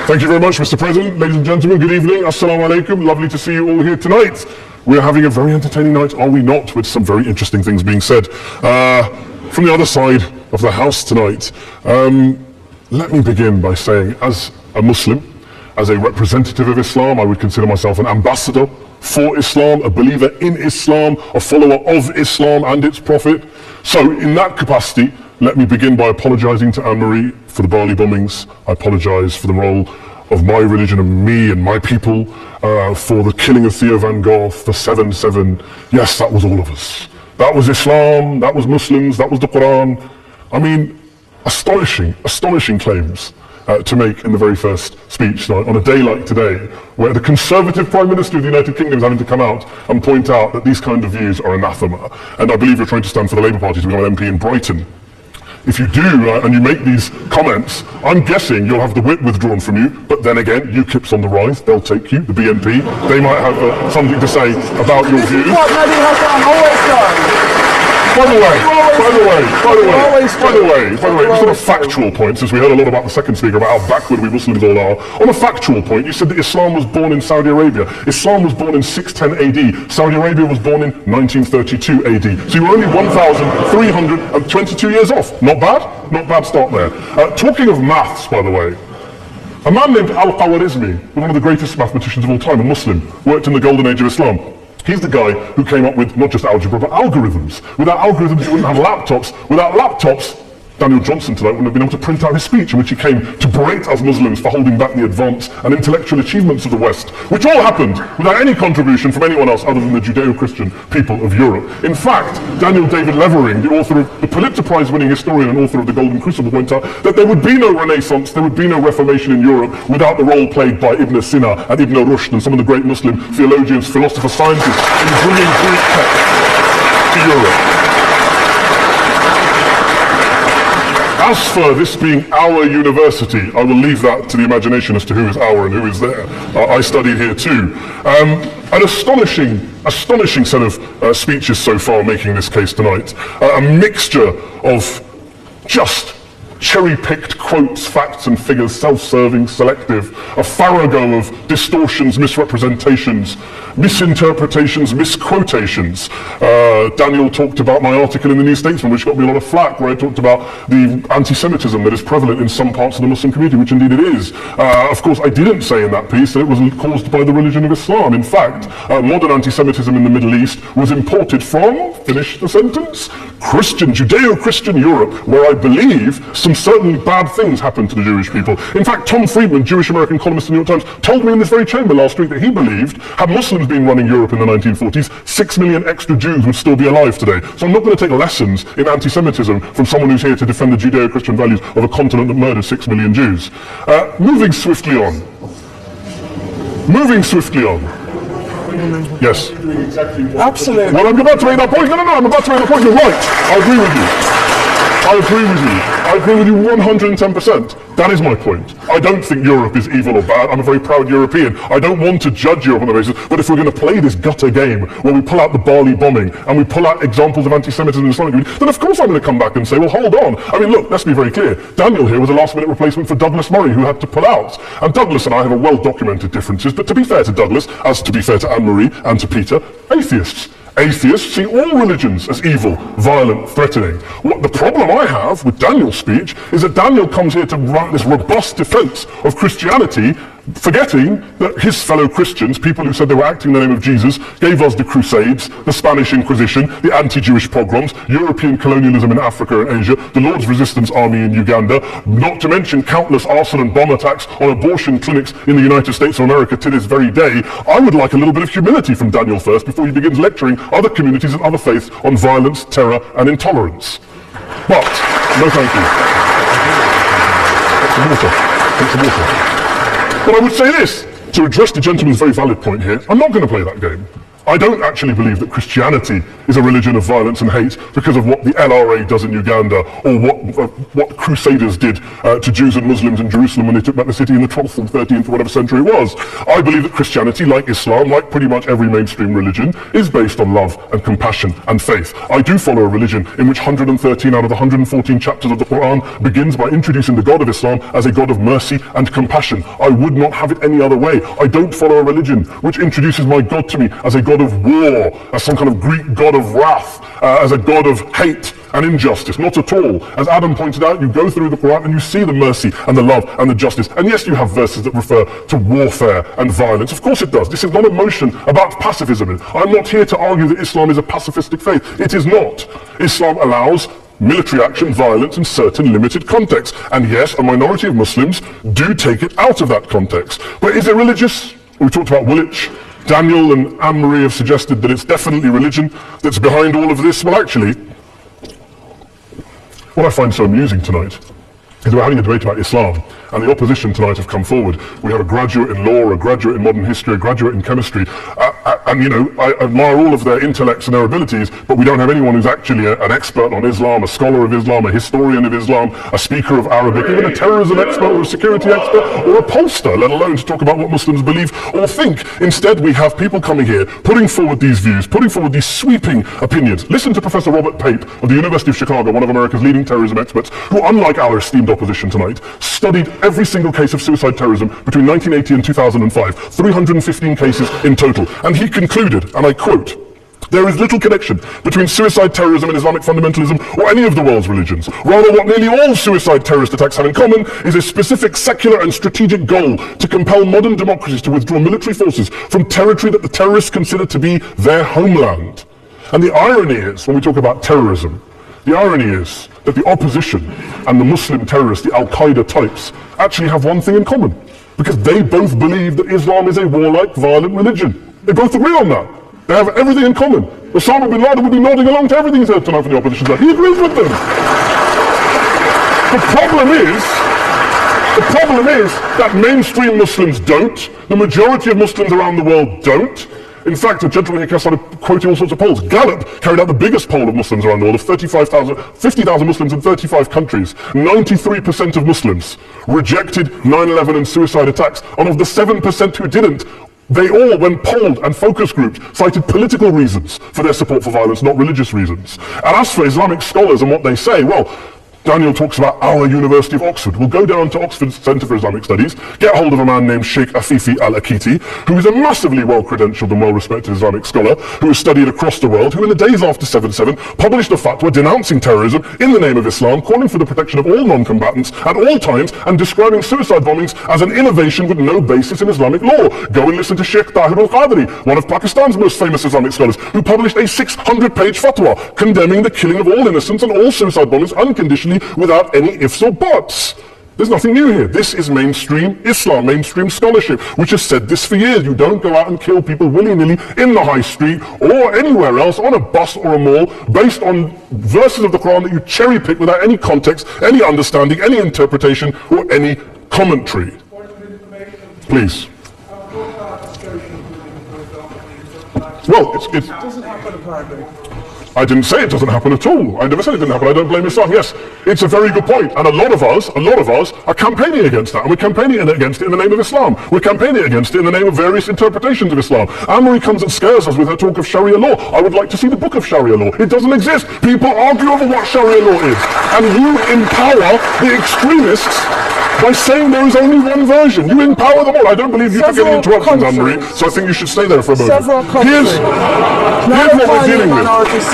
Thank you very much, Mr. President. Ladies and gentlemen, good evening. Assalamu alaikum. Lovely to see you all here tonight. We're having a very entertaining night, are we not? With some very interesting things being said from the other side of the house tonight. Let me begin by saying, as a Muslim, as a representative of Islam, I would consider myself an ambassador for Islam, a believer in Islam, a follower of Islam and its Prophet. So in that capacity, let me begin by apologizing to Anne-Marie for the Bali bombings. I apologize for the role of my religion and me and my people, for the killing of Theo van Gogh, the 7/7. Yes, that was all of us. That was Islam, that was Muslims, that was the Quran. I mean, astonishing claims to make in the very first speech tonight, on a day like today, where the Conservative Prime Minister of the United Kingdom is having to come out and point out that these kind of views are anathema. And I believe you're trying to stand for the Labour Party to become an MP in Brighton. If you do, and you make these comments, I'm guessing you'll have the whip withdrawn from you, but then again, UKIP's on the rise, they'll take you, the BNP, they might have something to say about your views. This is what Mehdi Hassan always does. By the way, just on a factual point, since we heard a lot about the second speaker, about how backward we Muslims all are, on a factual point, you said that Islam was born in Saudi Arabia. Islam was born in 610 AD. Saudi Arabia was born in 1932 AD. So you were only 1,322 years off. Not bad? Not bad start there. Talking of maths, by the way, a man named Al-Khawarizmi, one of the greatest mathematicians of all time, a Muslim, worked in the golden age of Islam. He's the guy who came up with not just algebra, but algorithms. Without algorithms, you wouldn't have laptops. Without laptops, Daniel Johnson tonight wouldn't have been able to print out his speech in which he came to berate us Muslims for holding back the advance and intellectual achievements of the West, which all happened without any contribution from anyone else other than the Judeo-Christian people of Europe. In fact, Daniel David Levering, the author of the Pulitzer Prize-winning historian and author of The Golden Crucible, pointed out that there would be no Renaissance, there would be no Reformation in Europe without the role played by Ibn Sina and Ibn Rushd and some of the great Muslim theologians, philosophers, scientists in bringing Greek texts to Europe. As for this being our university, I will leave that to the imagination as to who is our and who is there. I studied here too. An astonishing set of speeches so far making this case tonight. A mixture of just cherry-picked quotes, facts and figures, self-serving, selective, a farrago of distortions, misrepresentations, misinterpretations, misquotations. Daniel talked about my article in the New Statesman, which got me a lot of flack, where I talked about the anti-Semitism that is prevalent in some parts of the Muslim community, which indeed it is. Of course, I didn't say in that piece that it was caused by the religion of Islam. In fact, modern anti-Semitism in the Middle East was imported from, finish the sentence, Judeo-Christian Europe, where I believe some certainly bad things happened to the Jewish people. In fact, Tom Friedman, Jewish-American columnist in the New York Times, told me in this very chamber last week that he believed, had Muslims been running Europe in the 1940s, 6 million extra Jews would still be alive today. So I'm not going to take lessons in anti-Semitism from someone who's here to defend the Judeo-Christian values of a continent that murdered 6 million Jews. Moving swiftly on. Yes. Absolutely. Well, I'm about to make that point. No, I'm about to make that point. You're right. I agree with you 110%. That is my point. I don't think Europe is evil or bad. I'm a very proud European. I don't want to judge Europe on the basis, but if we're going to play this gutter game where we pull out the Bali bombing and we pull out examples of anti-Semitism in the Islamic community, then of course I'm going to come back and say, well, hold on. I mean, look, let's be very clear. Daniel here was a last-minute replacement for Douglas Murray, who had to pull out. And Douglas and I have a well-documented differences, but to be fair to Douglas, as to be fair to Anne-Marie and to Peter, atheists. Atheists see all religions as evil, violent, threatening. What the problem I have with Daniel's speech is that Daniel comes here to write this robust defense of Christianity, forgetting that his fellow Christians, people who said they were acting in the name of Jesus, gave us the Crusades, the Spanish Inquisition, the anti-Jewish pogroms, European colonialism in Africa and Asia, the Lord's Resistance Army in Uganda, not to mention countless arson and bomb attacks on abortion clinics in the United States of America to this very day. I would like a little bit of humility from Daniel first before he begins lecturing other communities and other faiths on violence, terror and intolerance. But, no thank you. Take some water. But I would say this, to address the gentleman's very valid point here, I'm not going to play that game. I don't actually believe that Christianity is a religion of violence and hate because of what the LRA does in Uganda or what Crusaders did to Jews and Muslims in Jerusalem when they took back the city in the 12th and 13th or whatever century it was. I believe that Christianity, like Islam, like pretty much every mainstream religion, is based on love and compassion and faith. I do follow a religion in which 113 out of the 114 chapters of the Quran begins by introducing the God of Islam as a God of mercy and compassion. I would not have it any other way. I don't follow a religion which introduces my God to me as a God of war, as some kind of Greek god of wrath, as a god of hate and injustice. Not at all. As Adam pointed out, you go through the Quran and you see the mercy and the love and the justice. And yes, you have verses that refer to warfare and violence. Of course it does. This is not a motion about pacifism. I'm not here to argue that Islam is a pacifistic faith. It is not. Islam allows military action, violence in certain limited contexts. And yes, a minority of Muslims do take it out of that context. But is it religious? We talked about Woolwich. Daniel and Anne-Marie have suggested that it's definitely religion that's behind all of this. Well, actually, what I find so amusing tonight is we're having a debate about Islam, and the opposition tonight have come forward. We have a graduate in law, a graduate in modern history, a graduate in chemistry, and you know, I admire all of their intellects and their abilities, but we don't have anyone who's actually an expert on Islam, a scholar of Islam, a historian of Islam, a speaker of Arabic, even a terrorism expert or a security expert or a pollster, let alone to talk about what Muslims believe or think. Instead, we have people coming here, putting forward these views, putting forward these sweeping opinions. Listen to Professor Robert Pape of the University of Chicago, one of America's leading terrorism experts, who, unlike our esteemed opposition tonight, studied every single case of suicide terrorism between 1980 and 2005, 315 cases in total. And he concluded, and I quote, "There is little connection between suicide terrorism and Islamic fundamentalism or any of the world's religions. Rather, what nearly all suicide terrorist attacks have in common is a specific secular and strategic goal to compel modern democracies to withdraw military forces from territory that the terrorists consider to be their homeland." And the irony is, when we talk about terrorism, the irony is that the opposition and the Muslim terrorists, the Al-Qaeda types, actually have one thing in common, because they both believe that Islam is a warlike, violent religion. They both agree on that. They have everything in common. Osama bin Laden would be nodding along to everything he's heard tonight from the opposition side. He agrees with them. The problem is that mainstream Muslims don't. The majority of Muslims around the world don't. In fact, a gentleman here started quoting all sorts of polls. Gallup carried out the biggest poll of Muslims around the world of 50,000 Muslims in 35 countries. 93% of Muslims rejected 9/11 and suicide attacks. And of the 7% who didn't, they all, when polled and focus grouped, cited political reasons for their support for violence, not religious reasons. And as for Islamic scholars and what they say, well, Daniel talks about our University of Oxford. We'll go down to Oxford Centre for Islamic Studies, get hold of a man named Sheikh Afifi al-Akiti, who is a massively well-credentialed and well-respected Islamic scholar, who has studied across the world, who in the days after 7/7 published a fatwa denouncing terrorism in the name of Islam, calling for the protection of all non-combatants at all times, and describing suicide bombings as an innovation with no basis in Islamic law. Go and listen to Sheikh Tahir al-Qadri, one of Pakistan's most famous Islamic scholars, who published a 600-page fatwa condemning the killing of all innocents and all suicide bombings unconditionally, without any ifs or buts. There's nothing new here. This is mainstream Islam, mainstream scholarship, which has said this for years. You don't go out and kill people willy-nilly in the high street or anywhere else, on a bus or a mall, based on verses of the Quran that you cherry-pick without any context, any understanding, any interpretation, or any commentary. Please. Well, it doesn't happen apparently. I didn't say it doesn't happen at all. I never said it didn't happen. I don't blame Islam. Yes, it's a very good point. And a lot of us are campaigning against that. And we're campaigning against it in the name of Islam. We're campaigning against it in the name of various interpretations of Islam. Anne-Marie comes and scares us with her talk of Sharia law. I would like to see the book of Sharia law. It doesn't exist. People argue over what Sharia law is. And you empower the extremists by saying there is only one version. You empower them all. I don't believe you took any interruptions, Anne-Marie, so I think you should stay there for a moment. Here's what we're dealing with.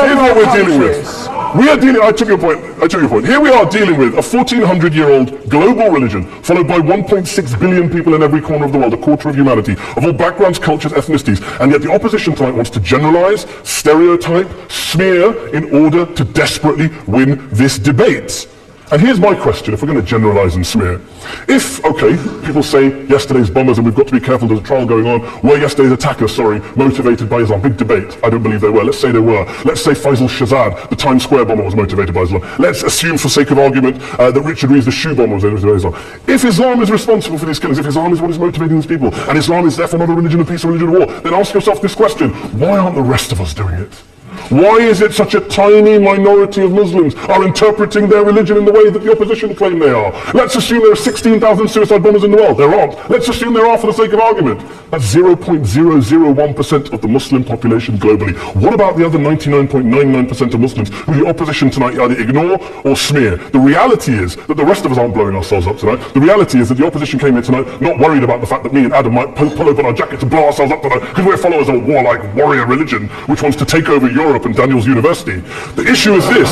Here's what we're dealing with. I took your point. Here we are dealing with a 1400-year-old global religion followed by 1.6 billion people in every corner of the world, a quarter of humanity, of all backgrounds, cultures, ethnicities. And yet the opposition tonight wants to generalize, stereotype, smear in order to desperately win this debate. And here's my question, if we're going to generalize and smear. If, okay, people say yesterday's bombers, and we've got to be careful, there's a trial going on, were yesterday's attackers, motivated by Islam? Big debate. I don't believe they were. Let's say they were. Let's say Faisal Shahzad, the Times Square bomber, was motivated by Islam. Let's assume, for sake of argument, that Richard Reeves, the shoe bomber, was motivated by Islam. If Islam is responsible for these killings, if Islam is what is motivating these people, and Islam is therefore not a religion of peace, a religion of war, then ask yourself this question: why aren't the rest of us doing it? Why is it such a tiny minority of Muslims are interpreting their religion in the way that the opposition claim they are? Let's assume there are 16,000 suicide bombers in the world. There aren't. Let's assume there are for the sake of argument. That's 0.001% of the Muslim population globally. What about the other 99.99% of Muslims who the opposition tonight either ignore or smear? The reality is that the rest of us aren't blowing ourselves up tonight. The reality is that the opposition came here tonight not worried about the fact that me and Adam might pull open our jackets and blow ourselves up tonight because we're followers of a warlike warrior religion which wants to take over Europe and Daniel's University. The issue is this.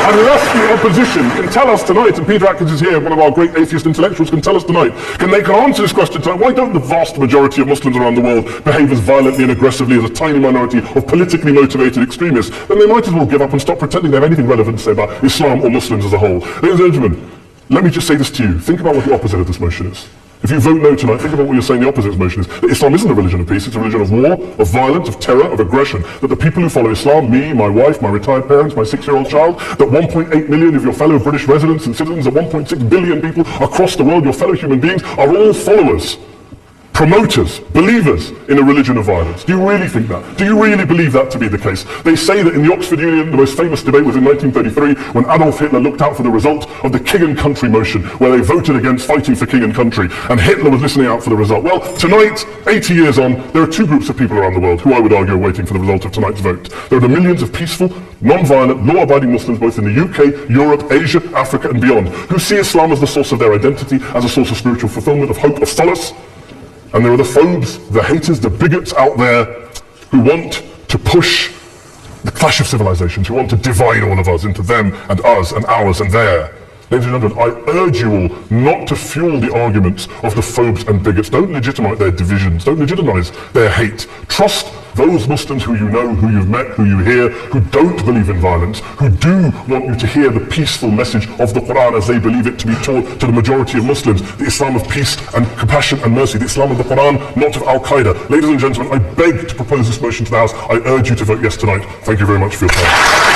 Unless the opposition can tell us tonight, and Peter Atkins is here, one of our great atheist intellectuals, can tell us tonight, can answer this question tonight: why don't the vast majority of Muslims around the world behave as violently and aggressively as a tiny minority of politically motivated extremists? Then they might as well give up and stop pretending they have anything relevant to say about Islam or Muslims as a whole. Ladies and gentlemen, let me just say this to you. Think about what the opposite of this motion is. If you vote no tonight, think about what you're saying the opposite of this motion is. That Islam isn't a religion of peace, it's a religion of war, of violence, of terror, of aggression. That the people who follow Islam, me, my wife, my retired parents, my 6-year-old child, that 1.8 million of your fellow British residents and citizens, that 1.6 billion people across the world, your fellow human beings, are all followers, promoters, believers in a religion of violence. Do you really think that? Do you really believe that to be the case? They say that in the Oxford Union, the most famous debate was in 1933, when Adolf Hitler looked out for the result of the King and Country motion, where they voted against fighting for King and Country, and Hitler was listening out for the result. Well, tonight, 80 years on, there are two groups of people around the world who I would argue are waiting for the result of tonight's vote. There are the millions of peaceful, non-violent, law-abiding Muslims both in the UK, Europe, Asia, Africa and beyond, who see Islam as the source of their identity, as a source of spiritual fulfillment, of hope, of solace. And there are the phobes, the haters, the bigots out there who want to push the clash of civilizations, who want to divide all of us into them and us and ours and their. Ladies and gentlemen, I urge you all not to fuel the arguments of the phobes and bigots. Don't legitimize their divisions. Don't legitimize their hate. Trust those Muslims who you know, who you've met, who you hear, who don't believe in violence, who do want you to hear the peaceful message of the Quran as they believe it to be taught to the majority of Muslims, the Islam of peace and compassion and mercy, the Islam of the Quran, not of Al-Qaeda. Ladies and gentlemen, I beg to propose this motion to the House. I urge you to vote yes tonight. Thank you very much for your time.